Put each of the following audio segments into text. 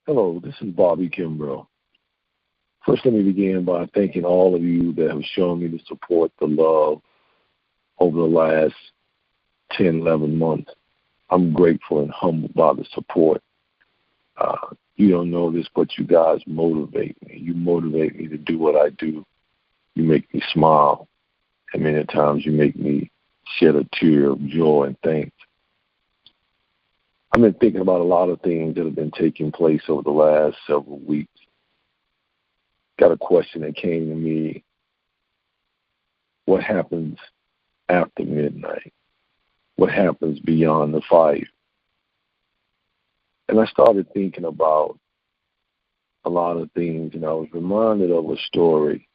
Hello, this is Bobby Kimbrough. First, let me begin by thanking all of you that have shown me the support, the love over the last 10, 11 months. I'm grateful and humbled by the support. You don't know this, but you guys motivate me. You motivate me to do what I do. You make me smile. And many times you make me shed a tear of joy and thanks. I've been thinking about a lot of things that have been taking place over the last several weeks. Got a question that came to me. What happens after midnight? What happens beyond the fire? And I started thinking about a lot of things, and I was reminded of a story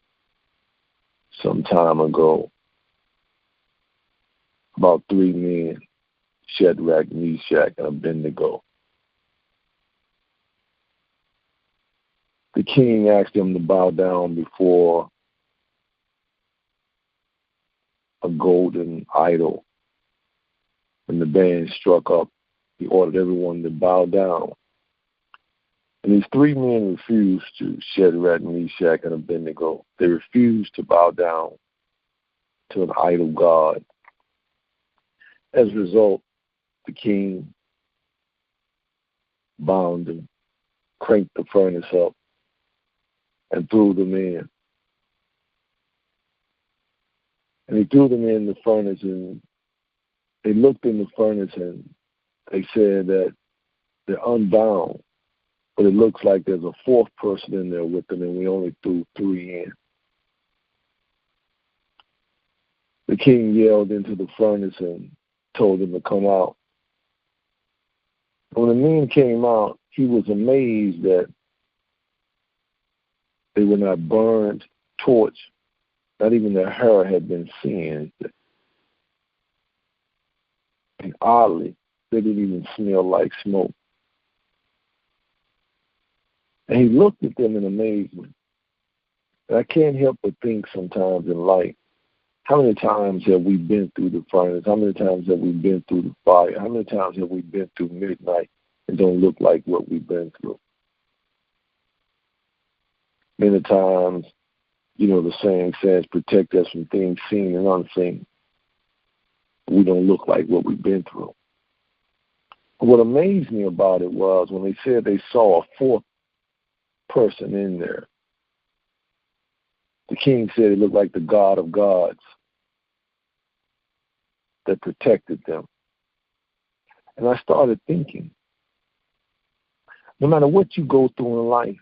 some time ago about three men, Shadrach, Meshach, and Abednego. The king asked them to bow down before a golden idol. When the band struck up, he ordered everyone to bow down. And these three men refused to, Shadrach, Meshach, and Abednego. They refused to bow down to an idol god. As a result, the king bound them, cranked the furnace up, and threw them in. And he threw them in the furnace, and they looked in the furnace, and they said that they're unbound, but it looks like there's a fourth person in there with them, and we only threw three in. The king yelled into the furnace and told them to come out. When the men came out, he was amazed that they were not burned, torched, not even their hair had been singed. And oddly, they didn't even smell like smoke. And he looked at them in amazement. And I can't help but think sometimes in life, how many times have we been through the furnace? How many times have we been through the fire? How many times have we been through midnight and don't look like what we've been through? Many times, the saying says, protect us from things seen and unseen. We don't look like what we've been through. What amazed me about it was when they said they saw a fourth person in there. The king said it looked like the God of gods that protected them. And I started thinking, no matter what you go through in life,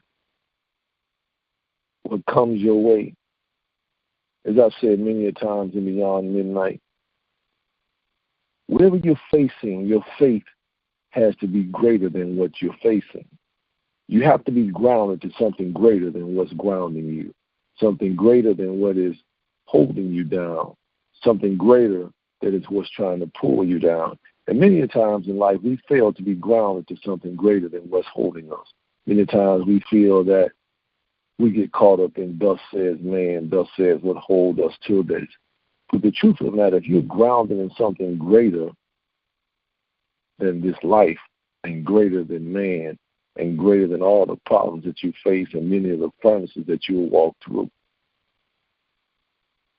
what comes your way, as I've said many a times in Beyond Midnight, whatever you're facing, your faith has to be greater than what you're facing. You have to be grounded to something greater than what's grounding you, something greater than what is holding you down, something greater that is what's trying to pull you down. And many times in life, we fail to be grounded to something greater than what's holding us. Many times we feel that we get caught up in thus says man, thus says what hold us to this. But the truth of the matter, if you're grounded in something greater than this life and greater than man and greater than all the problems that you face and many of the furnaces that you will walk through,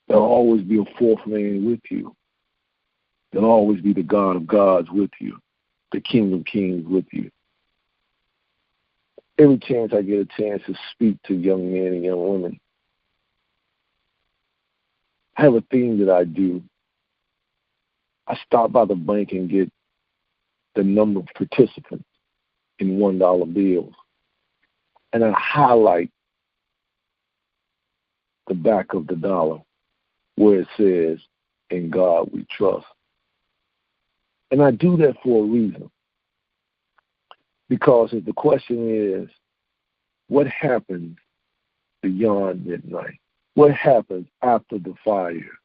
there'll always be a fourth man with you. There'll always be the God of gods with you, the King of kings with you. Every chance I get a chance to speak to young men and young women, I have a thing that I do. I stop by the bank and get the number of participants in $1 bills, and I highlight the back of the dollar where it says, "In God we trust." And I do that for a reason. Because if the question is, what happens beyond midnight? What happens after the fire?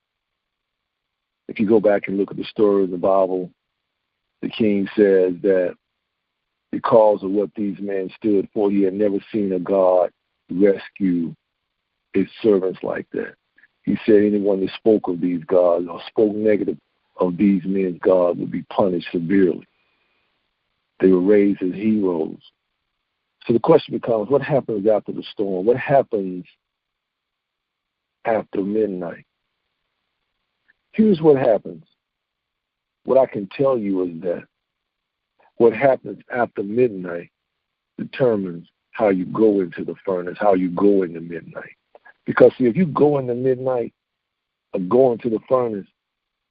If you go back and look at the story of the Bible, the king says that because of what these men stood for, he had never seen a God rescue his servants like that. He said anyone that spoke of these gods or spoke negative of these men's God would be punished severely. They were raised as heroes. So the question becomes, what happens after the storm? What happens after midnight? Here's what happens. What I can tell you is that what happens after midnight determines how you go into the furnace, how you go into midnight. Because see, if you go into midnight or go into the furnace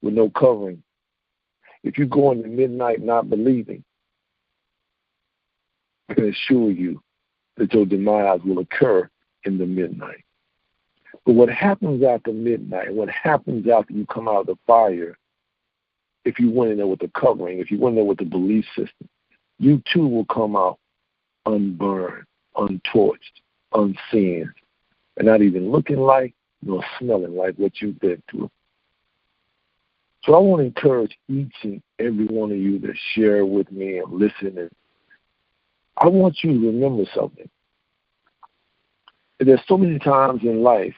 with no covering, if you go into midnight not believing, I can assure you that your demise will occur in the midnight. But what happens after midnight, what happens after you come out of the fire, if you went in there with the covering, if you went in there with the belief system, you too will come out unburned, untorched, unseen, and not even looking like nor smelling like what you've been through. So I want to encourage each and every one of you that share with me and listen. And I want you to remember something. There's so many times in life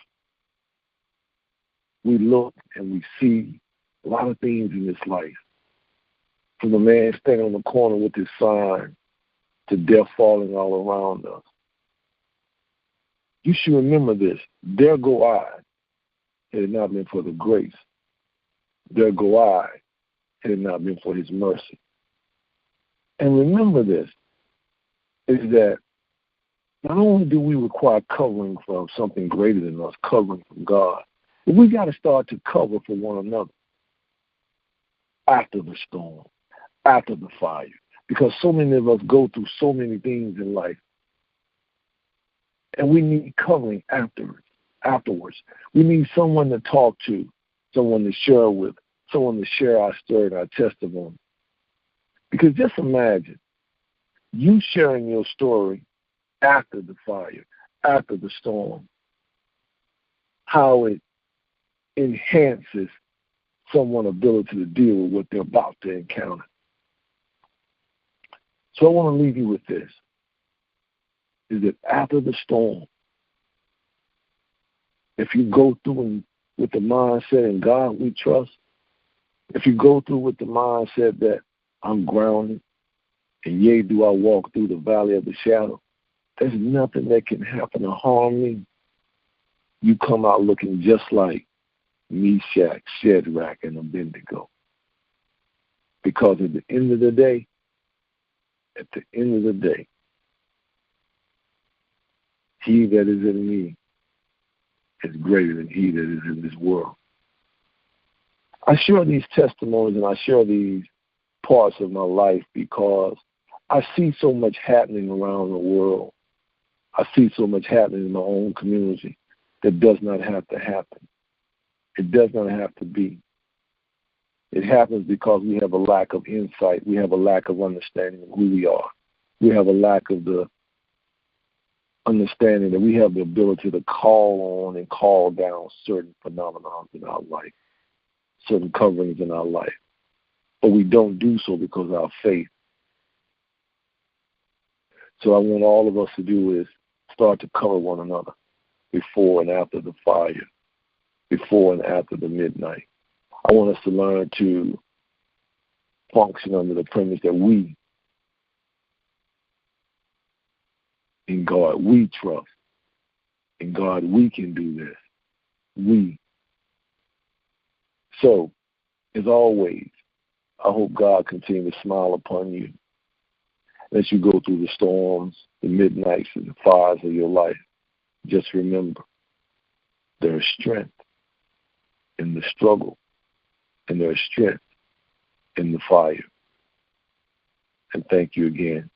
we look and we see a lot of things in this life. From the man standing on the corner with his sign to death falling all around us. You should remember this. There go I, had it not been for the grace. There go I, had it not been for his mercy. And remember this, is that not only do we require covering from something greater than us, covering from God, but we got to start to cover for one another after the storm, after the fire. Because so many of us go through so many things in life, and we need covering afterwards. We need someone to talk to, someone to share with, someone to share our story and our testimony. Because just imagine you sharing your story after the fire, after the storm, how it enhances someone's ability to deal with what they're about to encounter. So I want to leave you with this, is that after the storm, if you go through with the mindset in God we trust, if you go through with the mindset that I'm grounded, and yea, do I walk through the valley of the shadow, there's nothing that can happen to harm me. You come out looking just like Meshach, Shadrach, and Abednego. Because at the end of the day, he that is in me is greater than he that is in this world. I share these testimonies and I share these parts of my life because I see so much happening around the world. I see so much happening in my own community that does not have to happen. It does not have to be. It happens because we have a lack of insight. We have a lack of understanding of who we are. We have a lack of the understanding that we have the ability to call on and call down certain phenomena in our life, certain coverings in our life. But we don't do so because of our faith. So I want all of us to do is start to cover one another before and after the fire, before and after the midnight. I want us to learn to function under the premise that we, in God, we trust. In God, we can do this. We. So, as always, I hope God continue to smile upon you as you go through the storms, the midnights, and the fires of your life. Just remember, there is strength in the struggle, and there is strength in the fire. And thank you again